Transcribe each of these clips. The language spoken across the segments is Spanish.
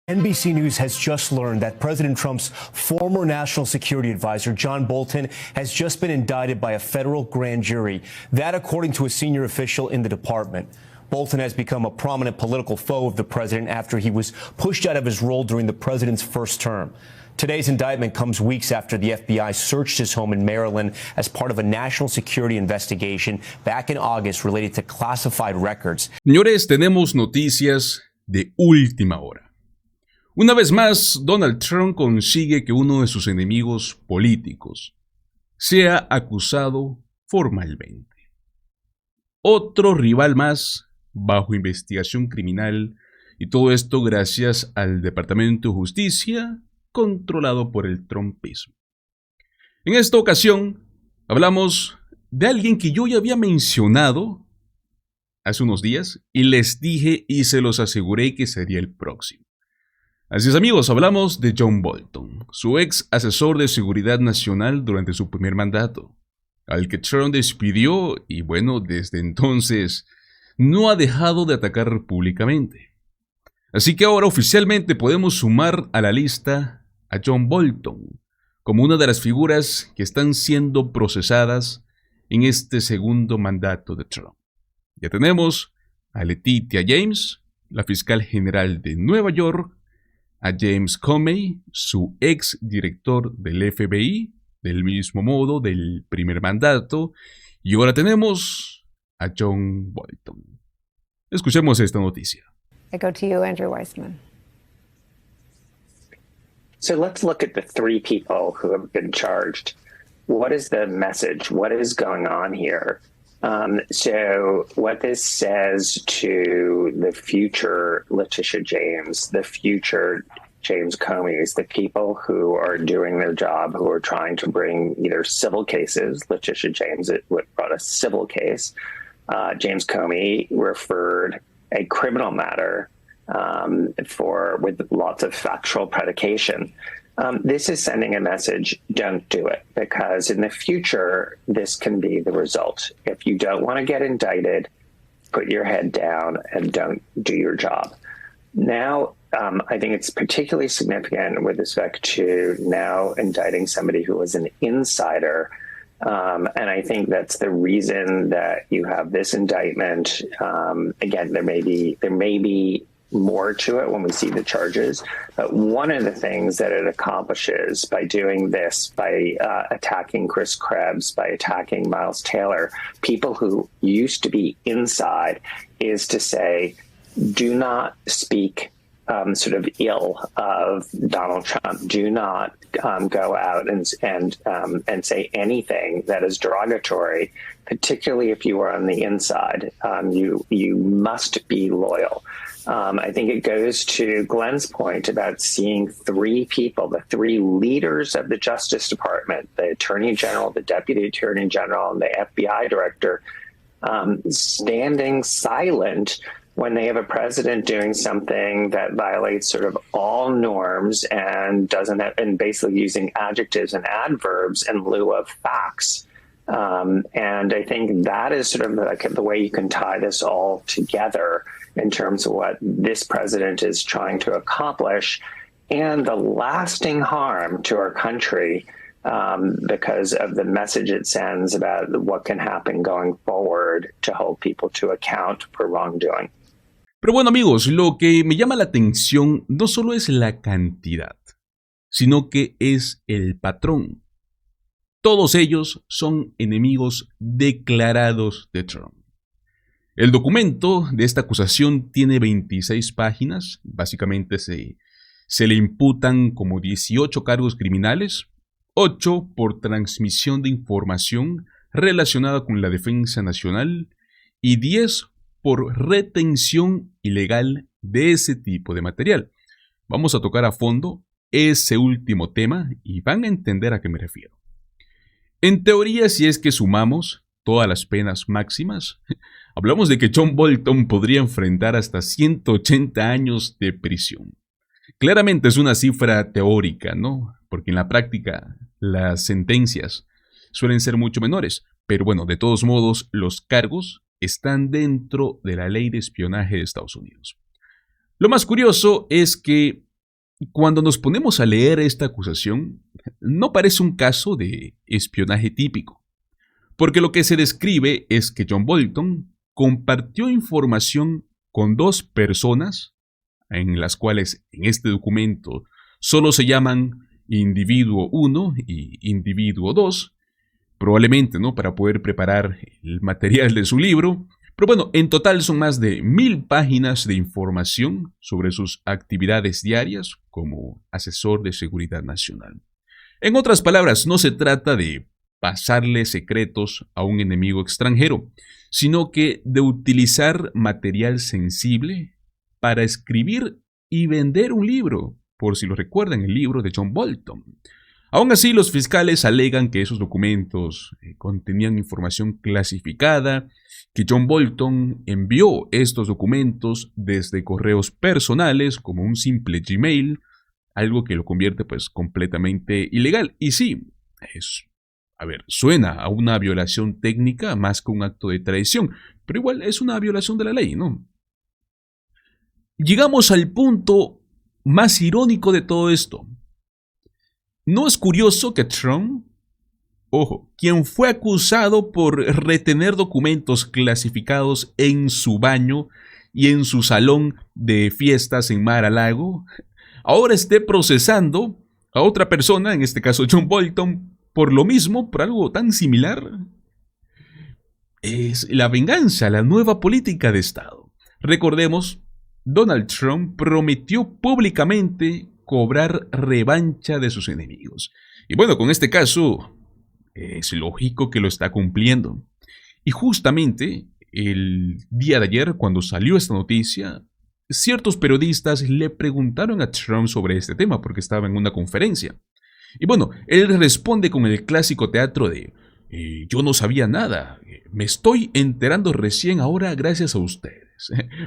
NBC News has just learned that President Trump's former national security advisor, John Bolton, has just been indicted by a federal grand jury. That, according to a senior official in the department. Bolton has become a prominent political foe of the president after he was pushed out of his role during the president's first term. Today's indictment comes weeks after the FBI searched his home in Maryland as part of a national security investigation back in August related to classified records. Señores, tenemos noticias de última hora. Una vez más, Donald Trump consigue que uno de sus enemigos políticos sea acusado formalmente. Otro rival más bajo investigación criminal, y todo esto gracias al Departamento de Justicia controlado por el trumpismo. En esta ocasión hablamos de alguien que yo ya había mencionado hace unos días y les dije y se los aseguré que sería el próximo. Así es, amigos, hablamos de John Bolton, su ex asesor de seguridad nacional durante su primer mandato, al que Trump despidió y bueno, desde entonces no ha dejado de atacar públicamente. Así que ahora oficialmente podemos sumar a la lista a John Bolton como una de las figuras que están siendo procesadas en este segundo mandato de Trump. Ya tenemos a Letitia James, la fiscal general de Nueva York, a James Comey, su ex director del FBI, del mismo modo del primer mandato, y ahora tenemos a John Bolton. Escuchemos esta noticia. I go to you, Andrew Weissman. So let's look at the three people who have been charged. What is the message? What is going on here? So what this says to the future Letitia James, the future James Comey, the people who are doing their job, who are trying to bring either civil cases. Letitia James, it brought a civil case. James Comey referred a criminal matter with lots of factual predication. This is sending a message, don't do it, because in the future, this can be the result. If you don't want to get indicted, put your head down and don't do your job. Now, I think it's particularly significant with respect to now indicting somebody who was an insider. And I think that's the reason that you have this indictment. Again, there may be more to it when we see the charges. But one of the things that it accomplishes by doing this, by attacking Chris Krebs, by attacking Miles Taylor, people who used to be inside, is to say, do not speak sort of ill of Donald Trump. Do not go out and say anything that is derogatory, particularly if you are on the inside. You must be loyal. I think it goes to Glenn's point about seeing three people, the three leaders of the Justice Department, the Attorney General, the Deputy Attorney General, and the FBI Director, standing silent when they have a president doing something that violates sort of all norms and and basically using adjectives and adverbs in lieu of facts. And I think that is sort of like the way you can tie this all together in terms of what this president is trying to accomplish and the lasting harm to our country because of the message it sends about what can happen going forward to hold people to account for wrongdoing. Pero bueno, amigos, lo que me llama la atención no solo es la cantidad, sino que es el patrón. Todos ellos son enemigos declarados de Trump. El documento de esta acusación tiene 26 páginas. Básicamente se le imputan como 18 cargos criminales, 8 por transmisión de información relacionada con la defensa nacional y 10 por retención ilegal de ese tipo de material. Vamos a tocar a fondo ese último tema y van a entender a qué me refiero. En teoría, si es que sumamos todas las penas máximas, hablamos de que John Bolton podría enfrentar hasta 180 años de prisión. Claramente es una cifra teórica, ¿no? Porque en la práctica las sentencias suelen ser mucho menores. Pero bueno, de todos modos, los cargos están dentro de la ley de espionaje de Estados Unidos. Lo más curioso es que Cuando nos ponemos a leer esta acusación, no parece un caso de espionaje típico, porque lo que se describe es que John Bolton compartió información con dos personas, en las cuales en este documento solo se llaman individuo 1 y individuo 2, probablemente, ¿no?, para poder preparar el material de su libro. Pero bueno, en total son más de 1000 páginas de información sobre sus actividades diarias como asesor de seguridad nacional. En otras palabras, no se trata de pasarle secretos a un enemigo extranjero, sino que de utilizar material sensible para escribir y vender un libro, por si lo recuerdan, el libro de John Bolton. Aún así, los fiscales alegan que esos documentos contenían información clasificada, que John Bolton envió estos documentos desde correos personales como un simple Gmail, algo que lo convierte pues completamente ilegal. Y sí, suena a una violación técnica más que un acto de traición, pero igual es una violación de la ley, ¿no? Llegamos al punto más irónico de todo esto. ¿No es curioso que Trump, quien fue acusado por retener documentos clasificados en su baño y en su salón de fiestas en Mar-a-Lago, ahora esté procesando a otra persona, en este caso John Bolton, por lo mismo, por algo tan similar? Es la venganza, la nueva política de Estado. Recordemos, Donald Trump prometió públicamente cobrar revancha de sus enemigos. Y bueno, con este caso es lógico que lo está cumpliendo. Y justamente el día de ayer, cuando salió esta noticia, ciertos periodistas le preguntaron a Trump sobre este tema porque estaba en una conferencia. Y bueno, él responde con el clásico teatro de yo no sabía nada, me estoy enterando recién ahora gracias a ustedes.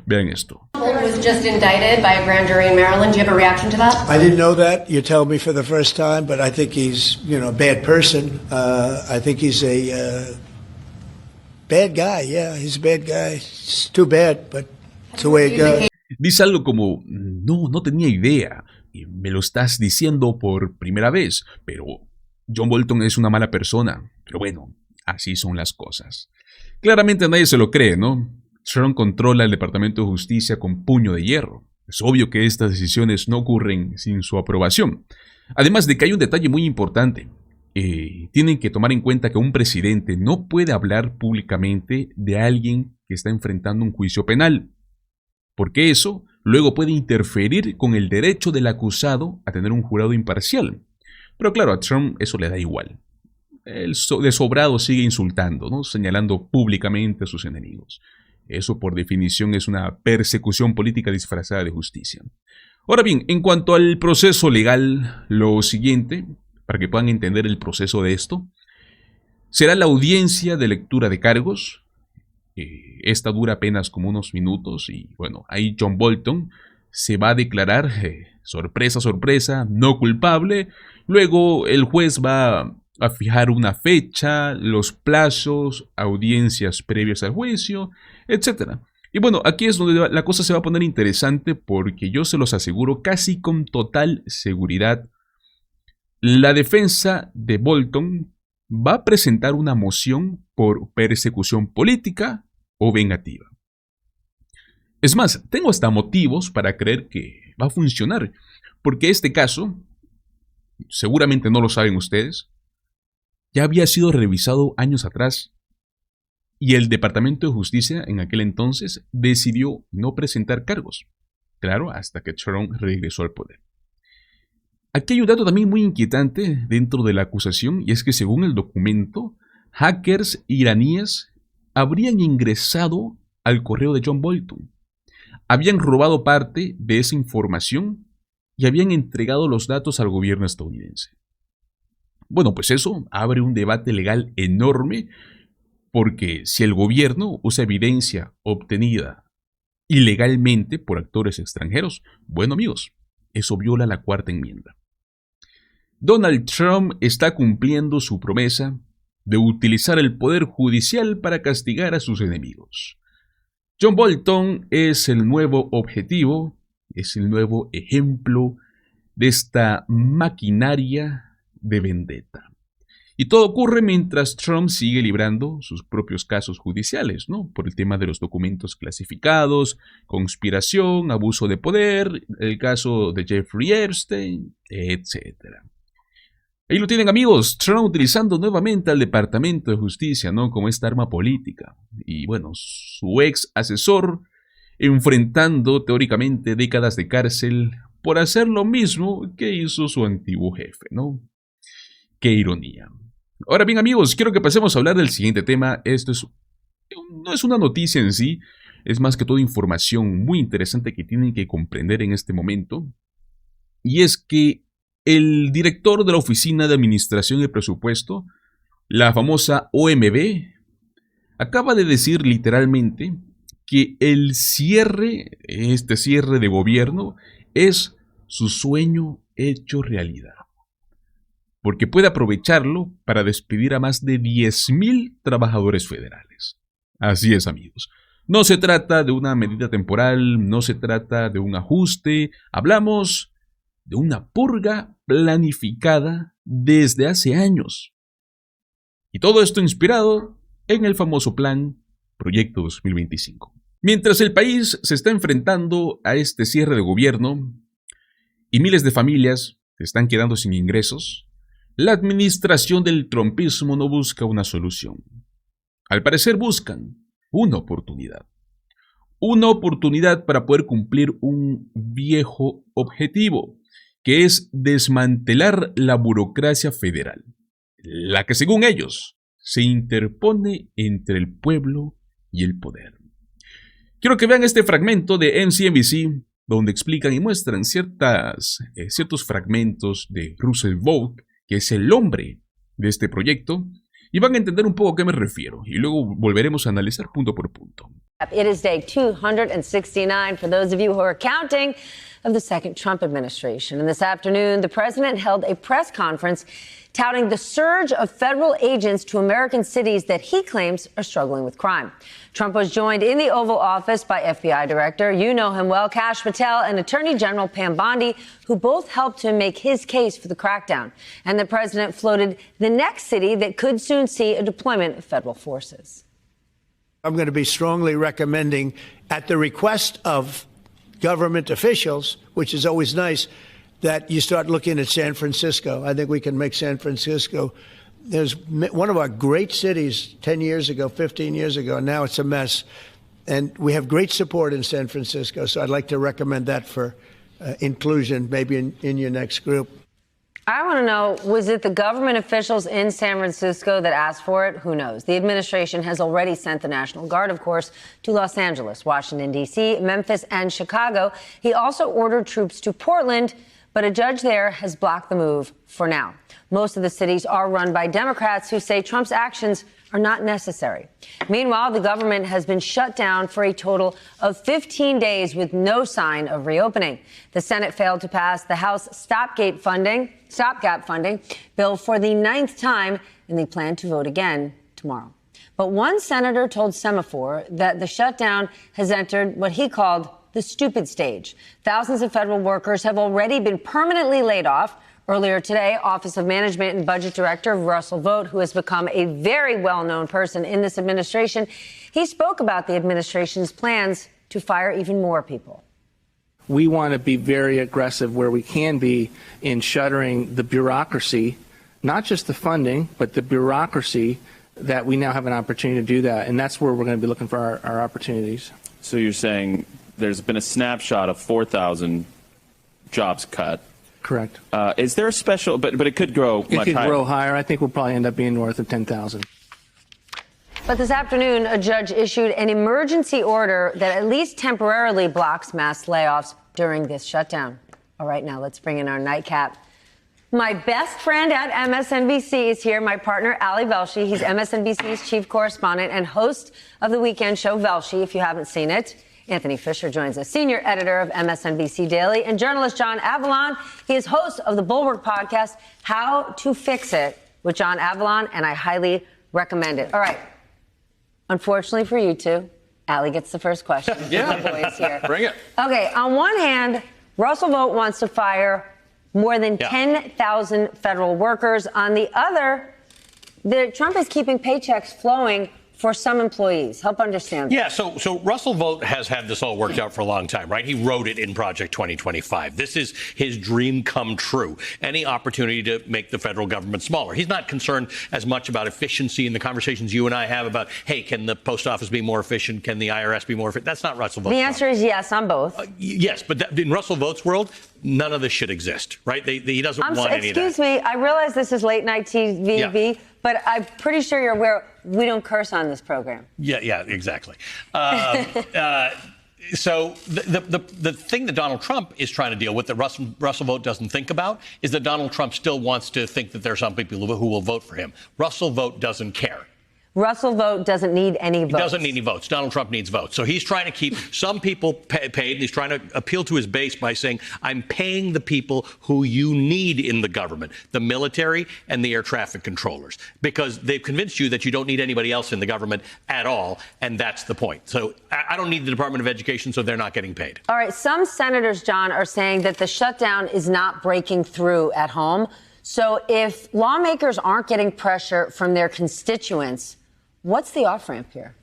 Vean esto. Was just indicted by a grand jury in Maryland. Do you have a reaction to that? I didn't know that. You tell me for the first time, but I think he's, a bad person. I think he's a bad guy. Yeah, he's a bad guy. It's too bad, but it's the way it goes. Dice algo como, no tenía idea. Me lo estás diciendo por primera vez, pero John Bolton es una mala persona. Pero bueno, así son las cosas. Claramente nadie se lo cree, ¿no? Trump controla el Departamento de Justicia con puño de hierro. Es obvio que estas decisiones no ocurren sin su aprobación. Además de que hay un detalle muy importante. Tienen que tomar en cuenta que un presidente no puede hablar públicamente de alguien que está enfrentando un juicio penal, porque eso luego puede interferir con el derecho del acusado a tener un jurado imparcial. Pero claro, a Trump eso le da igual. Él de sobrado sigue insultando, ¿no?, señalando públicamente a sus enemigos. Eso por definición es una persecución política disfrazada de justicia. Ahora bien, en cuanto al proceso legal, lo siguiente, para que puedan entender el proceso de esto, será la audiencia de lectura de cargos. Esta dura apenas como unos minutos y bueno, ahí John Bolton se va a declarar, sorpresa, sorpresa, no culpable. Luego el juez va a fijar una fecha, los plazos, audiencias previas al juicio, etc. Y bueno, aquí es donde la cosa se va a poner interesante porque yo se los aseguro casi con total seguridad, la defensa de Bolton va a presentar una moción por persecución política o vengativa. Es más, tengo hasta motivos para creer que va a funcionar, porque este caso, seguramente no lo saben ustedes, ya había sido revisado años atrás y el Departamento de Justicia en aquel entonces decidió no presentar cargos. Claro, hasta que Trump regresó al poder. Aquí hay un dato también muy inquietante dentro de la acusación y es que según el documento, hackers iraníes habrían ingresado al correo de John Bolton, habían robado parte de esa información y habían entregado los datos al gobierno estadounidense. Bueno, pues eso abre un debate legal enorme porque si el gobierno usa evidencia obtenida ilegalmente por actores extranjeros, bueno amigos, eso viola la Cuarta Enmienda. Donald Trump está cumpliendo su promesa de utilizar el poder judicial para castigar a sus enemigos. John Bolton es el nuevo objetivo, es el nuevo ejemplo de esta maquinaria de vendetta. Y todo ocurre mientras Trump sigue librando sus propios casos judiciales, ¿no? Por el tema de los documentos clasificados, conspiración, abuso de poder, el caso de Jeffrey Epstein, etc. Ahí lo tienen, amigos, Trump utilizando nuevamente al Departamento de Justicia, ¿no? Como esta arma política. Y bueno, su ex asesor enfrentando teóricamente décadas de cárcel por hacer lo mismo que hizo su antiguo jefe, ¿no? Qué ironía. Ahora bien, amigos, quiero que pasemos a hablar del siguiente tema. Esto no es una noticia en sí, es más que todo información muy interesante que tienen que comprender en este momento. Y es que el director de la Oficina de Administración y Presupuesto, la famosa OMB, acaba de decir literalmente que este cierre de gobierno es su sueño hecho realidad, porque puede aprovecharlo para despedir a más de 10,000 trabajadores federales. Así es, amigos. No se trata de una medida temporal, no se trata de un ajuste, hablamos de una purga planificada desde hace años. Y todo esto inspirado en el famoso plan Proyecto 2025. Mientras el país se está enfrentando a este cierre de gobierno y miles de familias se están quedando sin ingresos, la administración del trumpismo no busca una solución. Al parecer buscan una oportunidad. Una oportunidad para poder cumplir un viejo objetivo, que es desmantelar la burocracia federal, la que según ellos se interpone entre el pueblo y el poder. Quiero que vean este fragmento de MSNBC, donde explican y muestran ciertos fragmentos de Russell Vought, que es el hombre de este proyecto, y van a entender un poco a qué me refiero, y luego volveremos a analizar punto por punto. It is day 269 for those of you who are counting of the second Trump administration. And this afternoon, the president held a press conference touting the surge of federal agents to American cities that he claims are struggling with crime. Trump was joined in the Oval Office by FBI Director, you know him well, Kash Patel, and Attorney General Pam Bondi, who both helped him make his case for the crackdown. And the president floated the next city that could soon see a deployment of federal forces. I'm going to be strongly recommending, at the request of government officials, which is always nice, that you start looking at San Francisco. I think we can make San Francisco. There's one of our great cities 10 years ago, 15 years ago, and now it's a mess. And we have great support in San Francisco, so I'd like to recommend that for inclusion, maybe in your next group. I want to know, was it the government officials in San Francisco that asked for it? Who knows? The administration has already sent the National Guard, of course, to Los Angeles, Washington, D.C., Memphis, and Chicago. He also ordered troops to Portland, but a judge there has blocked the move for now. Most of the cities are run by Democrats who say Trump's actions are not necessary. Meanwhile, the government has been shut down for a total of 15 days with no sign of reopening. The Senate failed to pass the House stopgap funding bill for the 9th time, and they plan to vote again tomorrow. But one senator told Semaphore that the shutdown has entered what he called the stupid stage. Thousands of federal workers have already been permanently laid off. Earlier today, Office of Management and Budget Director Russell Vought, who has become a very well-known person in this administration, he spoke about the administration's plans to fire even more people. We want to be very aggressive where we can be in shuttering the bureaucracy, not just the funding, but the bureaucracy, that we now have an opportunity to do that. And that's where we're going to be looking for our opportunities. So you're saying there's been a snapshot of 4,000 jobs cut. Correct. Is there a special, but it could grow much higher? It could grow higher. I think we'll probably end up being north of 10,000. But this afternoon, a judge issued an emergency order that at least temporarily blocks mass layoffs during this shutdown. All right, now let's bring in our nightcap. My best friend at MSNBC is here, my partner, Ali Velshi. He's MSNBC's chief correspondent and host of the weekend show, Velshi, if you haven't seen it. Anthony Fisher joins us, senior editor of MSNBC Daily, and journalist John Avallone. He is host of the Bulwark podcast, How to Fix It, with John Avallone, and I highly recommend it. All right. Unfortunately for you two, Ali gets the first question. Yeah. The boys here. Bring it. Okay, on one hand, Russell Vought wants to fire more than 10,000 federal workers. On the other, Trump is keeping paychecks flowing for some employees. Help understand that. Yeah, so Russell Vought has had this all worked out for a long time, right? He wrote it in Project 2025. This is his dream come true. Any opportunity to make the federal government smaller. He's not concerned as much about efficiency in the conversations you and I have about, hey, can the post office be more efficient? Can the IRS be more efficient? That's not Russell Vought's The answer is yes on both. yes, but in Russell Vought's world, none of this should exist, right? He doesn't want any of that. Excuse me, I realize this is late night TV, but I'm pretty sure you're aware we don't curse on this program. Yeah, exactly. So the thing that Donald Trump is trying to deal with that Russell Vought doesn't think about is that Donald Trump still wants to think that there are some people who will vote for him. Russell Vought doesn't care. Russell Vought doesn't need any votes. He doesn't need any votes. Donald Trump needs votes. So he's trying to keep some people paid, and he's trying to appeal to his base by saying, I'm paying the people who you need in the government, the military and the air traffic controllers, because they've convinced you that you don't need anybody else in the government at all, and that's the point. So I don't need the Department of Education, so they're not getting paid. All right, some senators, John, are saying that the shutdown is not breaking through at home. So if lawmakers aren't getting pressure from their constituents, what's the off-ramp here?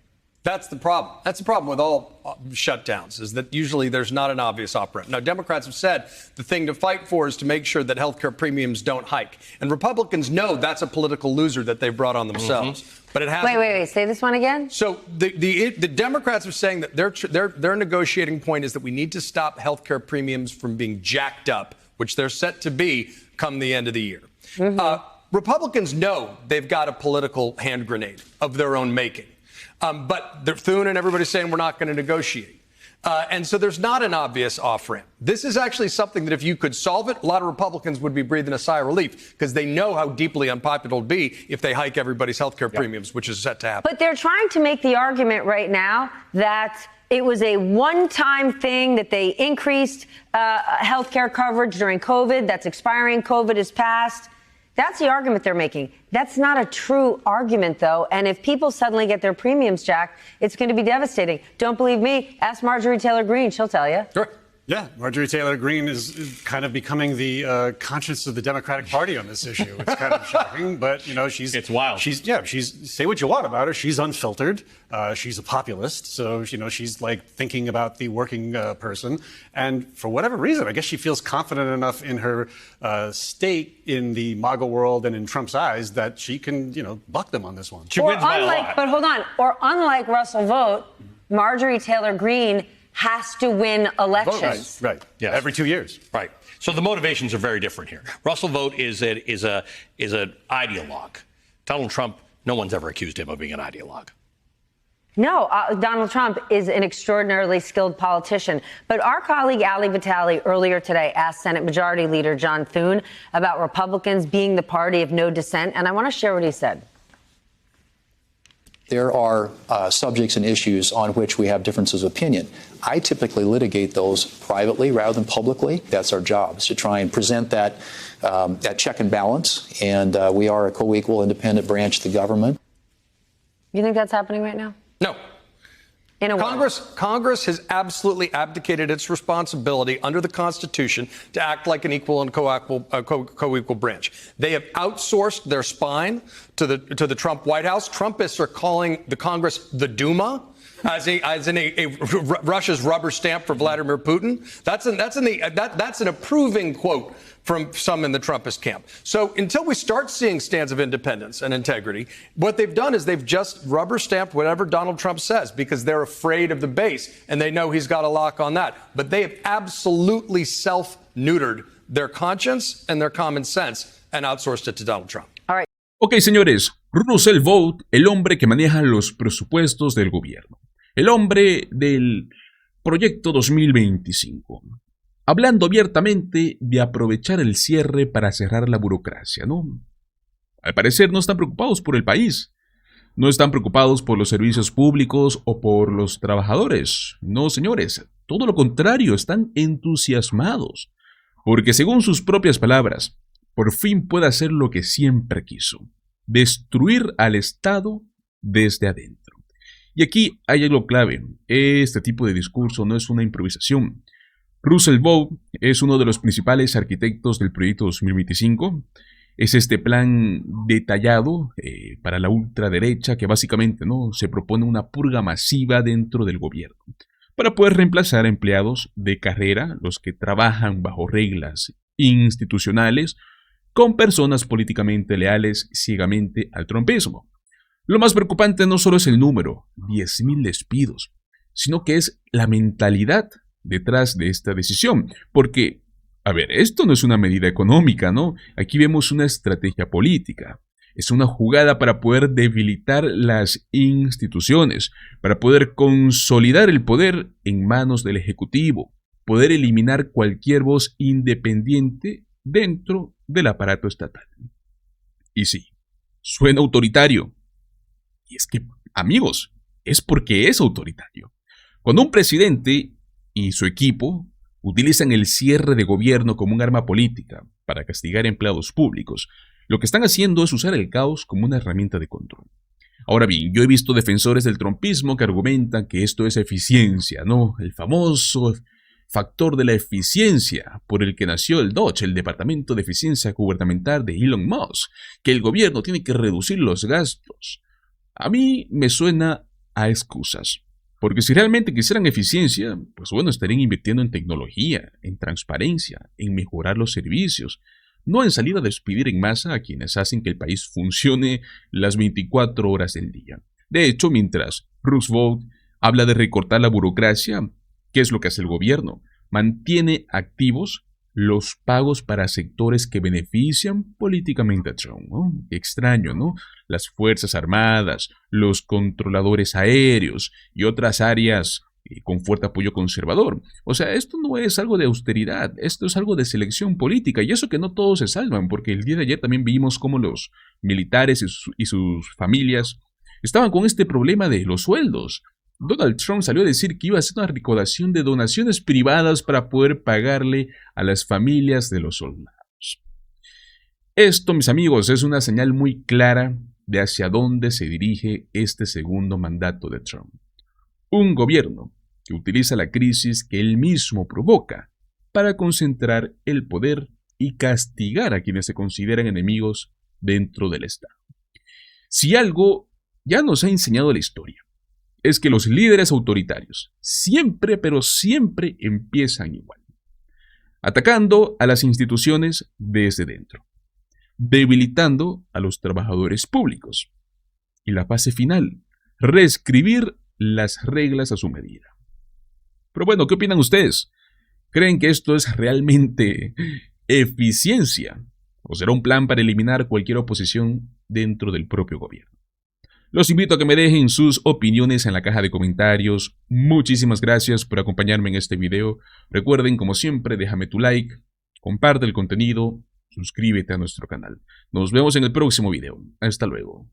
That's the problem. That's the problem with all shutdowns, is that usually there's not an obvious off-ramp. Now, Democrats have said the thing to fight for is to make sure that health care premiums don't hike. And Republicans know that's a political loser that they've brought on themselves. But it hasn't. Wait. Say this one again. So the Democrats are saying that their negotiating point is that we need to stop health care premiums from being jacked up, which they're set to be come the end of the year. Republicans know they've got a political hand grenade of their own making. But Thune and everybody's saying we're not going to negotiate. And so there's not an obvious off-ramp. This is actually something that if you could solve it, a lot of Republicans would be breathing a sigh of relief because they know how deeply unpopular it'll be if they hike everybody's health care premiums, which is set to happen. But they're trying to make the argument right now that it was a one-time thing, that they increased health care coverage during COVID. That's expiring. COVID is passed. That's the argument they're making. That's not a true argument, though. And if people suddenly get their premiums jacked, it's going to be devastating. Don't believe me? Ask Marjorie Taylor Greene. She'll tell you. Sure. Yeah, Marjorie Taylor Greene is kind of becoming the conscience of the Democratic Party on this issue. It's kind of shocking, but it's wild. She's say what you want about her. She's unfiltered. She's a populist, so she's like thinking about the working person. And for whatever reason, I guess she feels confident enough in her state in the MAGA world and in Trump's eyes that she can buck them on this one. She wins by a lot. But hold on. Or unlike Russell Vought, Marjorie Taylor Greene has to win elections. Right. Yeah. Every 2 years. Right. So the motivations are very different here. Russell Vought is an ideologue. Donald Trump, no one's ever accused him of being an ideologue. No, Donald Trump is an extraordinarily skilled politician. But our colleague Ali Vitale earlier today asked Senate Majority Leader John Thune about Republicans being the party of no dissent. And I want to share what he said. There are subjects and issues on which we have differences of opinion. I typically litigate those privately rather than publicly. That's our job, is to try and present that check and balance. And we are a co-equal independent branch of the government. You think that's happening right now? No. In a Congress has absolutely abdicated its responsibility under the Constitution to act like an equal and co-equal branch. They have outsourced their spine to the Trump White House. Trumpists are calling the Congress the Duma, as in Russia's rubber stamp for Vladimir Putin. That's an approving quote from some in the Trumpist camp. So until we start seeing stands of independence and integrity, what they've done is they've just rubber stamped whatever Donald Trump says because they're afraid of the base and they know he's got a lock on that. But they have absolutely self-neutered their conscience and their common sense and outsourced it to Donald Trump. All right. Ok, señores, Russell Vought, el hombre que maneja los presupuestos del gobierno, el hombre del proyecto 2025. Hablando abiertamente de aprovechar el cierre para cerrar la burocracia, ¿no? Al parecer no están preocupados por el país, no están preocupados por los servicios públicos o por los trabajadores. No, señores, todo lo contrario, están entusiasmados, porque según sus propias palabras, por fin puede hacer lo que siempre quiso, destruir al Estado desde adentro. Y aquí hay algo clave, este tipo de discurso no es una improvisación. Russell Vought es uno de los principales arquitectos del proyecto 2025. Es este plan detallado para la ultraderecha que básicamente ¿no? se propone una purga masiva dentro del gobierno para poder reemplazar a empleados de carrera, los que trabajan bajo reglas institucionales, con personas políticamente leales ciegamente al trumpismo. Lo más preocupante no solo es el número, 10.000 despidos, sino que es la mentalidad detrás de esta decisión, porque a ver, esto no es una medida económica, ¿no? Aquí vemos una estrategia política. Es una jugada para poder debilitar las instituciones, para poder consolidar el poder en manos del Ejecutivo, poder eliminar cualquier voz independiente dentro del aparato estatal. Y sí, suena autoritario. Y es que, amigos, es porque es autoritario. Cuando un presidente y su equipo utilizan el cierre de gobierno como un arma política para castigar empleados públicos, lo que están haciendo es usar el caos como una herramienta de control. Ahora bien, yo he visto defensores del trumpismo que argumentan que esto es eficiencia, ¿no? El famoso factor de la eficiencia por el que nació el DOGE, el Departamento de Eficiencia Gubernamental de Elon Musk, que el gobierno tiene que reducir los gastos. A mí me suena a excusas. Porque si realmente quisieran eficiencia, pues bueno, estarían invirtiendo en tecnología, en transparencia, en mejorar los servicios, no en salir a despedir en masa a quienes hacen que el país funcione las 24 horas del día. De hecho, mientras Roosevelt habla de recortar la burocracia, ¿qué es lo que hace el gobierno? Mantiene activos los pagos para sectores que benefician políticamente a Trump, ¿no? Extraño, ¿no? Las Fuerzas Armadas, los controladores aéreos y otras áreas con fuerte apoyo conservador. O sea, esto no es algo de austeridad, esto es algo de selección política, y eso que no todos se salvan, porque el día de ayer también vimos cómo los militares y sus familias estaban con este problema de los sueldos. Donald Trump salió a decir que iba a hacer una recaudación de donaciones privadas para poder pagarle a las familias de los soldados. Esto, mis amigos, es una señal muy clara de hacia dónde se dirige este segundo mandato de Trump. Un gobierno que utiliza la crisis que él mismo provoca para concentrar el poder y castigar a quienes se consideran enemigos dentro del Estado. Si algo ya nos ha enseñado la historia, es que los líderes autoritarios siempre, pero siempre empiezan igual, atacando a las instituciones desde dentro, debilitando a los trabajadores públicos, y la fase final, reescribir las reglas a su medida. Pero bueno, ¿qué opinan ustedes? ¿Creen que esto es realmente eficiencia? ¿O será un plan para eliminar cualquier oposición dentro del propio gobierno? Los invito a que me dejen sus opiniones en la caja de comentarios. Muchísimas gracias por acompañarme en este video. Recuerden, como siempre, déjame tu like, comparte el contenido, suscríbete a nuestro canal. Nos vemos en el próximo video. Hasta luego.